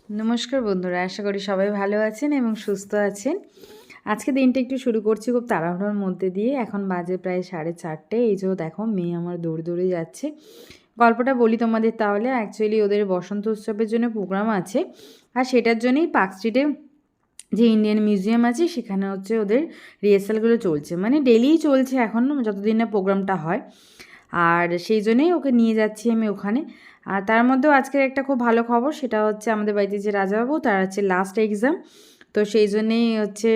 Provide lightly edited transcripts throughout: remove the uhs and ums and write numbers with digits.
নমস্কার বন্ধুরা, আশা করি সবাই ভালো আছেন এবং সুস্থ আছেন। আজকে দিনটা একটু শুরু করছি খুব তাড়াহুড়োর মধ্যে দিয়ে। এখন বাজে প্রায় 4:30। এই যে দেখো মেয়ে আমার দৌড়ে দৌড়ে যাচ্ছে। গল্পটা বলি তোমাদের তাহলে। অ্যাকচুয়ালি ওদের বসন্ত উৎসবের জন্য প্রোগ্রাম আছে, আর সেটার জন্যই পার্ক স্ট্রিটে যে ইন্ডিয়ান মিউজিয়াম আছে সেখানে হচ্ছে ওদের রিহার্সালগুলো চলছে, মানে ডেলিই চলছে এখন, যতদিন না প্রোগ্রামটা হয়। আর সেই জন্যেই ওকে নিয়ে যাচ্ছি আমি ওখানে। আর তার মধ্যেও আজকের একটা খুব ভালো খবর, সেটা হচ্ছে আমাদের বাড়িতে যে রাজাবাবু, তার হচ্ছে লাস্ট এক্সাম। তো সেই জন্যেই হচ্ছে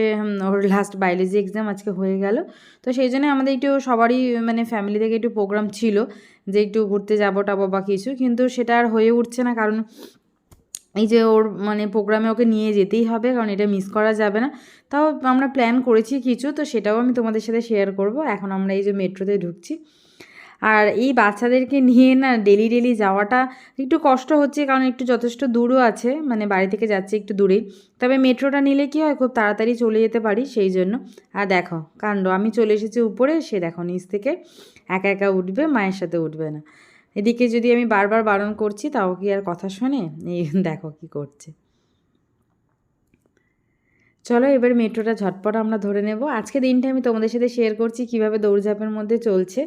ওর লাস্ট বায়োলজি এক্সাম আজকে হয়ে গেল। তো সেই জন্যে আমাদের একটু সবারই মানে ফ্যামিলি থেকে একটু প্রোগ্রাম ছিল যে একটু ঘুরতে যাবো টাবো বা কিছু, কিন্তু সেটা আর হয়ে উঠছে না। কারণ এই যে ওর মানে প্রোগ্রামে ওকে নিয়ে যেতেই হবে, কারণ এটা মিস করা যাবে না। তাও আমরা প্ল্যান করেছি কিছু, তো সেটাও আমি তোমাদের সাথে শেয়ার করব। এখন আমরা এই যে মেট্রোতে ঢুকছি, আর এই বাচ্চাদেরকে নিয়ে না ডেলি ডেলি যাওয়াটা একটু কষ্ট হচ্ছে, কারণ একটু যথেষ্ট দূরও আছে, মানে বাড়ি থেকে যাচ্ছে একটু দূরেই। তবে মেট্রোটা নিলে কি হয়, খুব তাড়াতাড়ি চলে যেতে পারি সেই জন্য। আর দেখো কাণ্ড, আমি চলে এসেছি উপরে, সে দেখো নিচ থেকে একা একা উঠবে, মায়ের সাথে উঠবে না। এদিকে যদি আমি বারবার বারণ করছি তাও কি আর কথা শোনে? এই দেখো কি করছে। চলো এবার মেট্রোটা ঝটপট আমরা ধরে নেব। আজকে দিনটা আমি তোমাদের সাথে শেয়ার করছি কীভাবে দৌড়ঝাঁপের মধ্যে চলছে।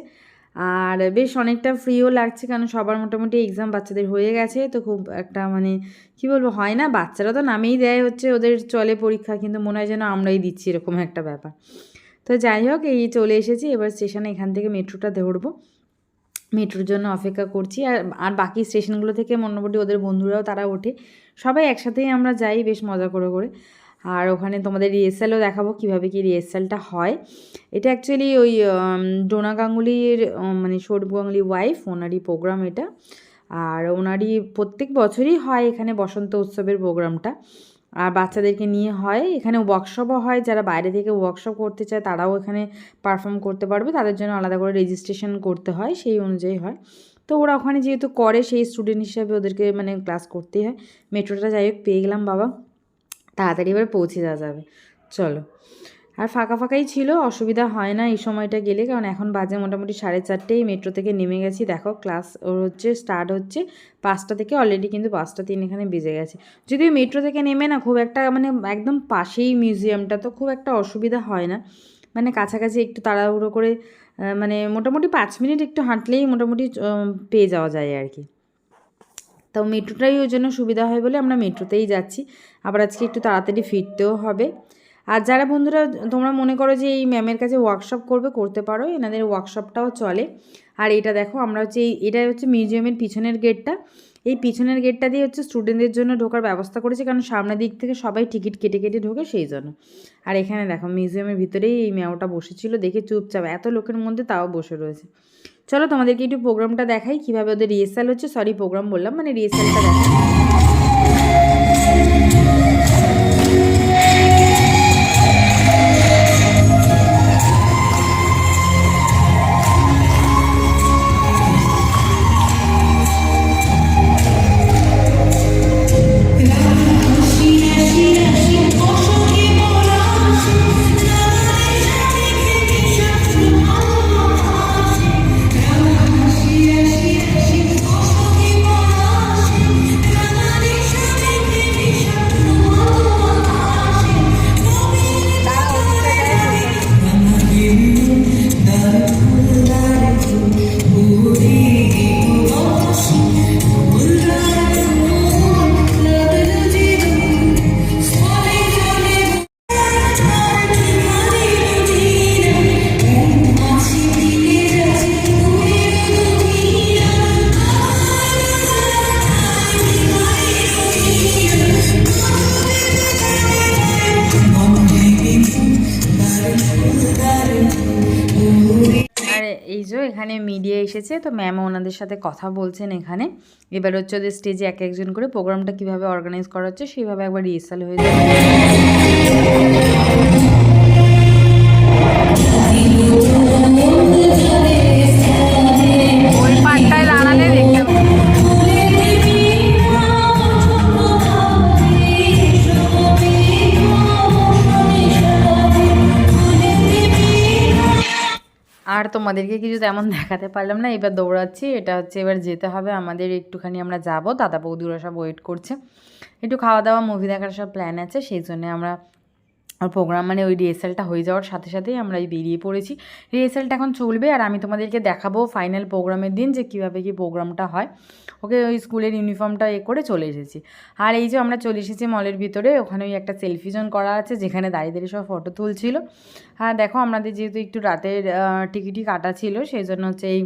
আর বেশ অনেকটা ফ্রিও লাগছে, কারণ সবার মোটামুটি এক্সাম বাচ্চাদের হয়ে গেছে। তো খুব একটা মানে কী বলবো, হয় না, বাচ্চারা তো নামেই দেয় হচ্ছে ওদের চলে পরীক্ষা, কিন্তু মনে হয় যেন আমরাই দিচ্ছি, এরকম একটা ব্যাপার। তো যাই হোক, এই চলে এসেছি এবার স্টেশনে, এখান থেকে মেট্রোটা ধরবো। মেট্রোর জন্য অপেক্ষা করছি। আর আর বাকি স্টেশনগুলো থেকে মোটামুটি ওদের বন্ধুরাও তারা ওঠে, সবাই একসাথেই আমরা যাই বেশ মজা করে করে। আর ওখানে তোমাদের রিহার্সালও দেখাবো কীভাবে কী রিহার্সালটা হয়। এটা অ্যাকচুয়ালি ওই ডোনা গাঙ্গুলির মানে সৌরভ গাঙ্গুলি ওয়াইফ, ওনারই প্রোগ্রাম এটা। আর ওনারই প্রত্যেক বছরই হয় এখানে বসন্ত উৎসবের প্রোগ্রামটা। আর বাচ্চাদেরকে নিয়ে হয় এখানে, ওয়ার্কশপও হয়। যারা বাইরে থেকে ওয়ার্কশপ করতে চায় তারাও এখানে পারফর্ম করতে পারবে, তাদের জন্য আলাদা করে রেজিস্ট্রেশন করতে হয়, সেই অনুযায়ী হয়। তো ওরা ওখানে যেহেতু করে, সেই স্টুডেন্ট হিসাবে ওদেরকে মানে ক্লাস করতেই হয়। মেট্রোটা যাই হোক পেয়ে গেলাম বাবা, তাড়াতাড়ি এবার পৌঁছে যাওয়া যাবে। চলো। আর ফাঁকা ফাঁকাই ছিল, অসুবিধা হয় না এই সময়টা গেলে, কারণ এখন বাজে মোটামুটি 4:30। মেট্রো থেকে নেমে গেছি, দেখো ক্লাস ওর হচ্ছে স্টার্ট হচ্ছে 5টা থেকে, অলরেডি কিন্তু 5:03 এখানে বেজে গেছে। যদিও মেট্রো থেকে নেমে না খুব একটা মানে একদম পাশেই মিউজিয়ামটা, তো খুব একটা অসুবিধা হয় না, মানে কাছাকাছি একটু তাড়াহুড়ো করে মানে মোটামুটি 5 মিনিট একটু হাঁটলেই মোটামুটি পেয়ে যাওয়া যায় আর কি। তো মেট্রোটাই ওই জন্য সুবিধা হয় বলে আমরা মেট্রোতেই যাচ্ছি। আবার আজকে একটু তাড়াতাড়ি ফিরতেও হবে। আর যারা বন্ধুরা তোমরা মনে করো যে এই ম্যামের কাছে ওয়ার্কশপ করবে, করতে পারো, এনাদের ওয়ার্কশপটাও চলে। আর এটা দেখো আমরা হচ্ছে এটা হচ্ছে মিউজিয়ামের পিছনের গেটটা। এই পিছনের গেটটা দিয়ে হচ্ছে স্টুডেন্টদের জন্য ঢোকার ব্যবস্থা করেছে, কারণ সামনের দিক থেকে সবাই টিকিট কেটে কেটে ঢোকে সেই জন্য। আর এখানে দেখো মিউজিয়ামের ভিতরেই এই ম্যাওটা বসেছিল, দেখে চুপচাপ এত লোকের মধ্যে তাও বসে রয়েছে। চলো তোমাদেরকে একটু প্রোগ্রামটা দেখাই, কীভাবে ওদের রিহার্সাল হচ্ছে, সরি প্রোগ্রাম বললাম, মানে রিহার্সালটা দেখাই। এই যে এখানে মিডিয়া এসেছে, তো ম্যামও ওনাদের সাথে কথা বলছেন এখানে। এবার হচ্ছে ওদের স্টেজে এক একজন করে প্রোগ্রামটা কীভাবে অর্গানাইজ করা হচ্ছে সেইভাবে একবার রিহার্সাল হয়ে যাবে। ওই পাটটায় দাঁড়ালে দেখতে আর তোমাদেরকে কিছু তেমন দেখাতে পারলাম না, এবার দৌড়াচ্ছি। এটা হচ্ছে এবার যেতে হবে আমাদের, একটুখানি আমরা যাব, দাদা বৌদিরা সব ওয়েট করছে, একটু খাওয়া দাওয়া মুভি দেখার সব প্ল্যান আছে, সেই জন্যে আমরা প্রোগ্রাম মানে ওই রিহার্সালটা হয়ে যাওয়ার সাথে সাথেই আমরা এই বেরিয়ে পড়েছি। রিহার্সালটা এখন চলবে আর আমি তোমাদেরকে দেখাবো ফাইনাল প্রোগ্রামের দিন যে কীভাবে কী প্রোগ্রামটা হয়। ওকে ওই স্কুলের ইউনিফর্মটা করে চলে এসেছি। আর এই যে আমরা চলে এসেছি মলের ভিতরে, ওখানে ওই একটা সেলফি জোন করা আছে যেখানে দাঁড়িয়ে দাঁড়িয়ে সব ফটো তুলছিল। আর দেখো আমাদের যেহেতু একটু রাতের টিকিটই কাটা ছিল, সেই জন্য হচ্ছে এই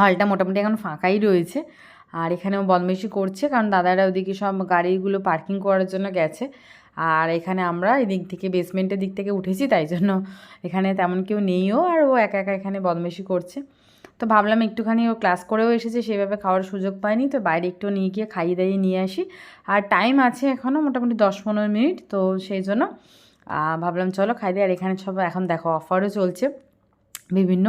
হলটা মোটামুটি এখন ফাঁকাই রয়েছে। আর এখানেও বদমাইশি করছে কারণ দাদারা ওদিকে সব গাড়িগুলো পার্কিং করার জন্য গেছে। আর এখানে আমরা এদিক থেকে বেসমেন্টের দিক থেকে উঠেছি, তাই জন্য এখানে তেমন কেউ নেইও, আর ও একা একা এখানে বদমাইশি করছে। তো ভাবলাম একটুখানি ও ক্লাস করেও এসেছে, সেভাবে খাওয়ার সুযোগ পায়নি, তো বাইরে একটু নিয়ে গিয়ে খাইয়ে দাইয়ে নিয়ে আসি। আর টাইম আছে এখনও মোটামুটি 10-15 মিনিট, তো সেই জন্য ভাবলাম চলো খাই দিই। আর এখানে সব এখন দেখো অফারও চলছে বিভিন্ন।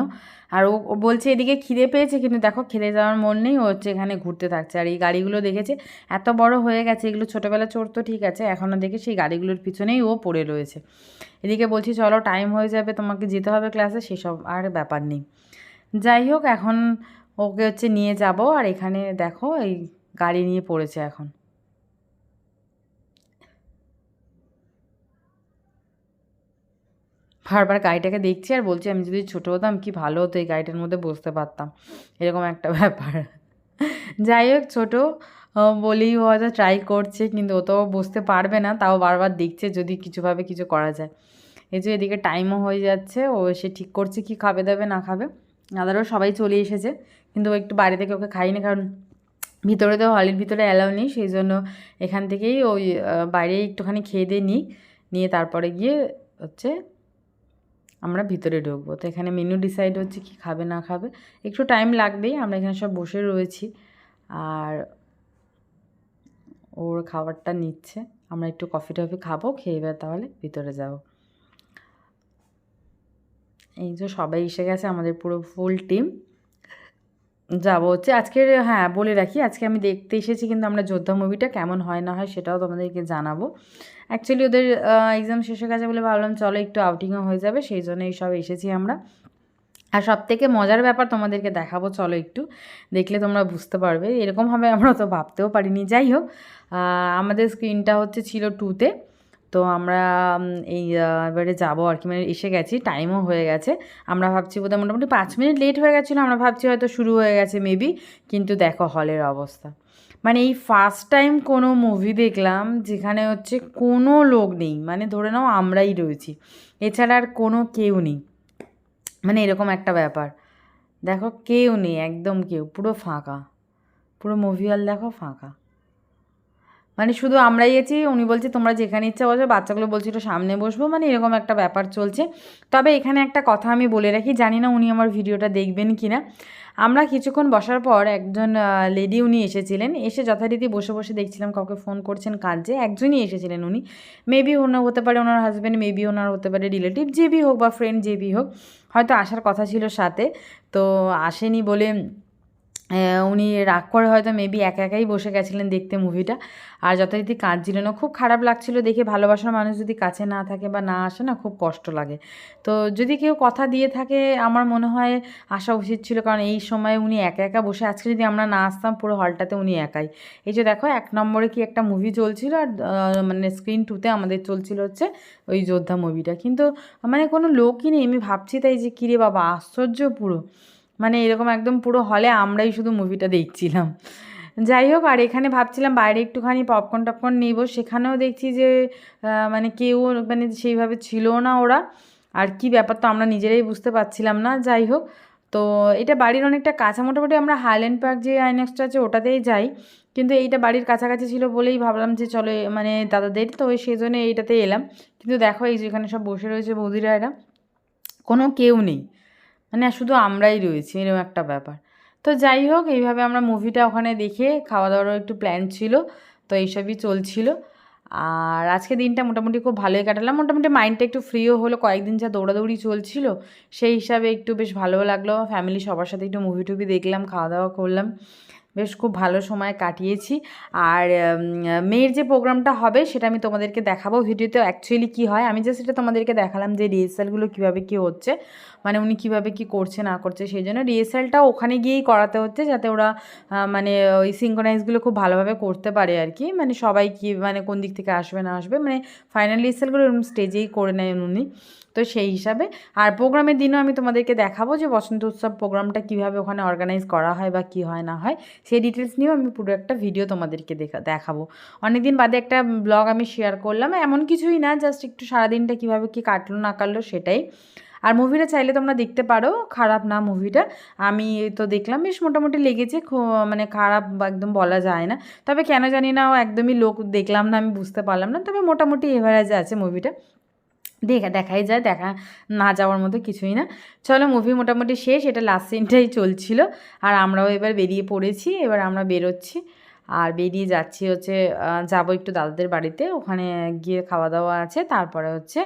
আর ও বলছে এদিকে খিদে পেয়েছে, কিন্তু দেখো খেতে যাওয়ার মন নেই, ও হচ্ছে এখানে ঘুরতে থাকছে। আর এই গাড়িগুলো দেখেছে এত বড় হয়ে গেছে, এগুলো ছোটোবেলা চড়তো ঠিক আছে, এখনও দেখে সেই গাড়িগুলোর পিছনেই ও পড়ে রয়েছে। এদিকে বলছি চলো টাইম হয়ে যাবে, তোমাকে যেতে হবে ক্লাসে, সেসব আর ব্যাপার নেই। যাই হোক এখন ওকে হচ্ছে নিয়ে যাব। আর এখানে দেখো এই গাড়ি নিয়ে পড়েছে এখন। বারবার গাড়িটাকে দেখছি আর বলছি আমি যদি ছোটো হতাম কি ভালো হতো, এই গাড়িটার মধ্যে বসতে পারতাম, এরকম একটা ব্যাপার। যাই হোক ছোটো বলেই ও হয়তো ট্রাই করছে, কিন্তু ও তো বসতে পারবে না, তাও বারবার দেখছে যদি কিছুভাবে কিছু করা যায়। এই যে এদিকে টাইমও হয়ে যাচ্ছে, ও এসে ঠিক করছে কি খাবে দাবে না খাবে। দাদারও সবাই চলে এসেছে, কিন্তু ও একটু বাইরে থেকে ওকে খাইনি, কারণ ভিতরে তো হলের ভিতরে অ্যালাউ নেই, সেই জন্য এখান থেকেই ওই বাইরে একটুখানি খেয়ে দিয়ে নিয়ে তারপরে গিয়ে হচ্ছে আমরা ভিতরে ঢুকবো। তো এখানে মেনু ডিসাইড হচ্ছে কি খাবে না খাবে, একটু টাইম লাগবেই, আমরা এখানে সব বসে রয়েছি। আর ওর খাবারটা নিচ্ছে, আমরা একটু কফি টফি খাবো, খেয়ে এবার তাহলে ভিতরে যাব। এই যে সবাই এসে গেছে, আমাদের পুরো ফুল টিম যাবো হচ্ছে আজকের। হ্যাঁ বলে রাখি, আজকে আমি দেখতে এসেছি, কিন্তু আমরা যোদ্ধা মুভিটা কেমন হয় না হয় সেটাও তোমাদেরকে জানাবো। অ্যাকচুয়ালি ওদের এক্সাম শেষ হয়ে গেছে বলে ভাবলাম চলো একটু আউটিংও হয়ে যাবে, সেই জন্য এই সব এসেছি আমরা। আর সবথেকে মজার ব্যাপার তোমাদেরকে দেখাবো, চলো একটু দেখলে তোমরা বুঝতে পারবে, এরকমভাবে আমরা তো ভাবতেও পারিনি। যাই হোক আমাদের স্ক্রিনটা হচ্ছে ছিল 2-তে, তো আমরা এই এবারে যাবো আর কি, মানে এসে গেছি, টাইমও হয়ে গেছে। আমরা ভাবছি বোধহয় মোটামুটি 5 মিনিট লেট হয়ে গেছিলো, আমরা ভাবছি হয়তো শুরু হয়ে গেছে মেবি, কিন্তু দেখো হলের অবস্থা। মানে এই ফার্স্ট টাইম কোনো মুভি দেখলাম যেখানে হচ্ছে কোনো লোক নেই, মানে ধরে নাও আমরাই রয়েছি, এছাড়া আর কোনো কেউ নেই, মানে এরকম একটা ব্যাপার। দেখো কেউ নেই, একদম কেউ, পুরো ফাঁকা, পুরো মুভি হল দেখো ফাঁকা, মানে শুধু আমরাই গেছি। উনি বলছে তোমরা যেখানে ইচ্ছা বসো, বাচ্চাগুলো বলছিল সামনে বসবো, মানে এরকম একটা ব্যাপার চলছে। তবে এখানে একটা কথা আমি বলে রাখি, জানি না উনি আমার ভিডিওটা দেখবেন কি না। আমরা কিছুক্ষণ বসার পর একজন লেডি উনি এসেছিলেন, এসে যথারীতি বসে বসে দেখছিলাম কাউকে ফোন করছেন কাজে, একজনই এসেছিলেন উনি, মেবি ওনার হতে পারে ওনার হাজব্যান্ড, মেবি ওনার হতে পারে রিলেটিভ, যে বি হোক বা ফ্রেন্ড যে বি হোক, হয়তো আসার কথা ছিল সাথে, তো আসেনি বলে উনি রাগ করে হয়তো মেবি একা একাই বসে গেছিলেন দেখতে মুভিটা, আর যথারীতি কাঁদছিল না। খুব খারাপ লাগছিল দেখে, ভালোবাসার মানুষ যদি কাছে না থাকে বা না আসে না, খুব কষ্ট লাগে। তো যদি কেউ কথা দিয়ে থাকে আমার মনে হয় আসা উচিত ছিল, কারণ এই সময় উনি একা একা বসে, আজকে যদি আমরা না আসতাম পুরো হলটাতে উনি একাই। এই যে দেখো 1 নম্বরে কি একটা মুভি চলছিল, আর মানে স্ক্রিন 2-তে আমাদের চলছিল হচ্ছে ওই যোদ্ধা মুভিটা, কিন্তু মানে কোনো লোকই নেই। আমি ভাবছি তাই যে কিরে বাবা আশ্চর্য পুরো, মানে এরকম একদম পুরো হলে আমরাই শুধু মুভিটা দেখছিলাম। যাই হোক, আর এখানে ভাবছিলাম বাইরে একটুখানি পপকর্ন টপকর্ন নেব, সেখানেও দেখছি যে মানে কেউ মানে সেইভাবে ছিল না ওরা, আর কি ব্যাপার তো আমরা নিজেরাই বুঝতে পারছিলাম না। যাই হোক, তো এটা বাড়ির অনেকটা কাছে, মোটামুটি আমরা হাইল্যান্ড পার্ক যে আইনক্সটা আছে ওটাতেই যাই, কিন্তু এইটা বাড়ির কাছাকাছি ছিল বলেই ভাবলাম যে চলো মানে দাদাদের, তো সেই জন্য এইটাতে এলাম। কিন্তু দেখো এই যেখানে সব বসে রয়েছে বৌদিরা, এরা কোনো কেউ নেই, মানে শুধু আমরাই রয়েছি, এরকম একটা ব্যাপার। তো যাই হোক, এইভাবে আমরা মুভিটা ওখানে দেখে খাওয়া দাওয়ারও একটু প্ল্যান ছিল, তো এইসবই চলছিল। আর আজকে দিনটা মোটামুটি খুব ভালোই কাটালাম, মোটামুটি মাইন্ডটা একটু ফ্রিও হলো, কয়েকদিন যা দৌড়াদৌড়ি চলছিল সেই হিসাবে একটু বেশ ভালো লাগলো। ফ্যামিলি সবার সাথে একটু মুভি টুভি দেখলাম, খাওয়া দাওয়া করলাম, বেশ খুব ভালো সময় কাটিয়েছি। আর মেয়ের যে প্রোগ্রামটা হবে সেটা আমি তোমাদেরকে দেখাবো ভিডিওতে। অ্যাকচুয়ালি কী হয়, আমি জাস্ট এটা তোমাদেরকে দেখালাম যে রিহার্সালগুলো কীভাবে কী হচ্ছে, মানে উনি কীভাবে কী করছে না করছে, সেই জন্য রিহার্সালটাও ওখানে গিয়েই করাতে হচ্ছে, যাতে ওরা মানে ওই সিঙ্ক্রোনাইজগুলো খুব ভালোভাবে করতে পারে আর কি। মানে সবাই কি মানে কোন দিক থেকে আসবে না আসবে, মানে ফাইনাল রিহার্সালগুলো এরকম স্টেজেই করে নেয় উনি। তো সেই হিসাবে আর প্রোগ্রামের দিনও আমি তোমাদেরকে দেখাবো যে বসন্ত উৎসব প্রোগ্রামটা কীভাবে ওখানে অর্গানাইজ করা হয় বা কী হয় না হয়, সেই ডিটেলস নিয়েও আমি পুরো একটা ভিডিও তোমাদেরকে দেখাবো। অনেক দিন বাদে একটা ব্লগ আমি শেয়ার করলাম, এমন কিছুই না, জাস্ট একটু সারাদিনটা কীভাবে কী কাটলো না কাটলো সেটাই। আর মুভিটা চাইলে তোমরা দেখতে পারো, খারাপ না মুভিটা। আমি তো দেখলাম বেশ মোটামুটি লেগেছে, মানে খারাপ একদম বলা যায় না। তবে কেন জানি না একদমই লোক দেখলাম না, আমি বুঝতে পারলাম না। তবে মোটামুটি এভারেজে আছে মুভিটা, দেখাই যায়, দেখা না যাওয়ার মতো কিছুই না। চলো মুভি মোটামুটি শেষ, এটা লাস্ট সিনটাই চলছিল। আর আমরাও এবার বেরিয়ে পড়েছি, এবার আমরা বেরোচ্ছি আর বেরিয়ে যাচ্ছি হচ্ছে যাবো একটু দাদাদের বাড়িতে, ওখানে গিয়ে খাওয়া দাওয়া আছে, তারপরে হচ্ছে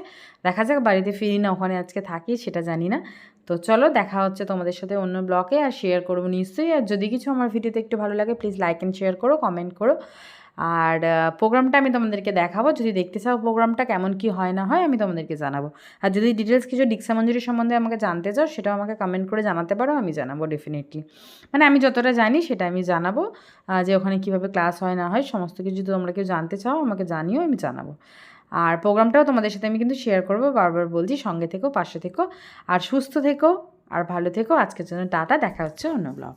দেখা যাক বাড়িতে ফিরি না ওখানে আজকে থাকি সেটা জানি না। তো চলো দেখা হচ্ছে তোমাদের সাথে অন্য ব্লগে, আর শেয়ার করবো নিশ্চয়ই। আর যদি কিছু আমার ভিডিওতে একটু ভালো লাগে প্লিজ লাইক অ্যান্ড শেয়ার করো, কমেন্ট করো। আর প্রোগ্রামটা আমি তোমাদেরকে দেখাবো, যদি দেখতে চাও প্রোগ্রামটা কেমন কি হয় না হয় আমি তোমাদেরকে জানাবো। আর যদি ডিটেলস কিছু দীক্ষা মঞ্জুরি সম্বন্ধে আমাকে জানতে চাও সেটাও আমাকে কমেন্ট করে জানাতে পারো, আমি জানাবো ডেফিনেটলি। মানে আমি যতটা জানি সেটা আমি জানাবো, যে ওখানে কীভাবে ক্লাস হয় না হয় সমস্ত কিছু যদি তোমরা কেউ জানতে চাও আমাকে জানিও, আমি জানাবো। আর প্রোগ্রামটাও তোমাদের সাথে আমি কিন্তু শেয়ার করবো, বারবার বলছি সঙ্গে থেকো, পাশে থেকো, আর সুস্থ থেকো আর ভালো থেকো। আজকের জন্য টাটা, দেখা হচ্ছে অন্য ব্লগ।